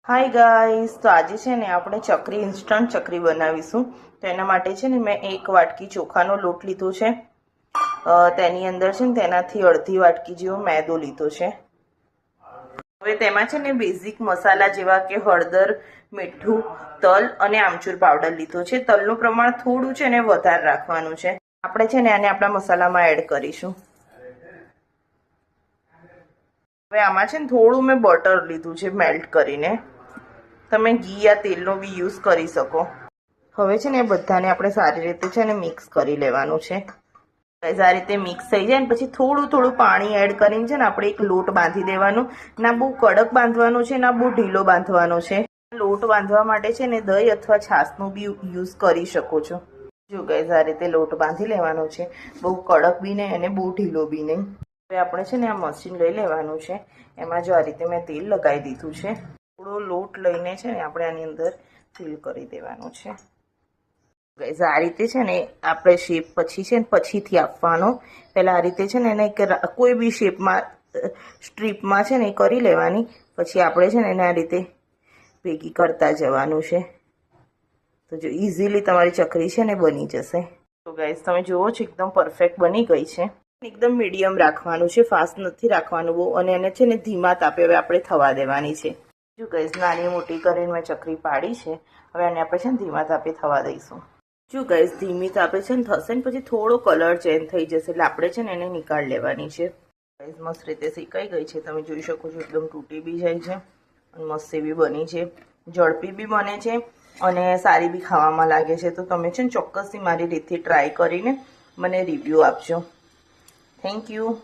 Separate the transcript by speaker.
Speaker 1: Hi guys, તો આજે છે ને આપણે ચકરી ઇન્સ્ટન્ટ ચકરી બનાવીશું. તો એના માટે છે ને મેં 1 વાટકી ચોખાનો લોટ લીધો છે. તેની અંદર છે ને તેનાથી અડધી વાટકી જેવો મેદો લીધો છે. હવે તેમાં છે ને બેઝિક મસાલા જેવા કે હળદર, મીઠું, તલ અને આમચૂર પાવડર લીધો છે. તલનું પ્રમાણ થોડું છે ને વધારે રાખવાનું છે. આપણે છે ને આને આપણા મસાલામાં એડ કરીશું. હવે આમાં છે ને થોડું મેં બટર લીધું છે મેલ્ટ કરીને. તમે ઘી યા તેલનો બી યુઝ કરી શકો. હવે છે ને એ બધાને આપણે સારી રીતે છે ને મિક્સ કરી લેવાનું છે. આ રીતે મિક્સ થઈ જાય ને પછી થોડું થોડું પાણી એડ કરીને છે ને આપણે એક લોટ બાંધી દેવાનો. ના બહુ કડક બાંધવાનો છે, ના બહુ ઢીલો બાંધવાનો છે. લોટ બાંધવા માટે છે ને દહીં અથવા છાશનો બી યુઝ કરી શકો છો. જો ગાઈઝ, આ રીતે લોટ બાંધી લેવાનો છે. બહુ કડક બી નહીં અને બહુ ઢીલો બી નહીં. હવે આપણે છે ને આ મશીન લઈ લેવાનું છે. એમાં જો આ રીતે મેં તેલ લગાવી દીધું છે. થોડો લોટ લઈને છે ને આપણે આની અંદર ફિલ કરી દેવાનું છે. ગાઈઝ, આ રીતે છે ને આપણે શેપ પછી છે ને પછીથી આપવાનો. પહેલાં આ રીતે છે ને એને કોઈ બી શેપમાં સ્ટ્રીપમાં છે ને એ કરી લેવાની. પછી આપણે છે ને એને આ રીતે ભેગી કરતા જવાનું છે. તો જો ઇઝીલી તમારી ચકરી છે ને બની જશે. તો ગાઈઝ, તમે જુઓ છો એકદમ પરફેક્ટ બની ગઈ છે. એકદમ મીડિયમ રાખવાનું છે, ફાસ્ટ નથી રાખવાનું બહુ. અને એને છે ને ધીમા તાપે હવે આપણે થવા દેવાની છે. જો ગાઈઝ, નાની મોટી કરીને મેં ચકરી પાડી છે. હવે આને આપણે છે ને ધીમા તાપે થવા દઈશું. જો ગાઈઝ, ધીમી તાપે છે ને થશે ને પછી થોડો કલર ચેન્જ થઈ જશે એટલે આપણે છે ને એને નીકાળી લેવાની છે. ગાઈઝ, મસ્ત રીતે શેકાઈ ગઈ છે. તમે જોઈ શકો છો એકદમ તૂટી બી જાય છે અને મસ્ત એવી બની છે. ઝડપી બી બને છે અને સારી બી ખાવામાં લાગે છે. તો તમે છે ને ચોક્કસથી મારી રીતથી ટ્રાય કરીને મને રિવ્યૂ આપજો. Thank you.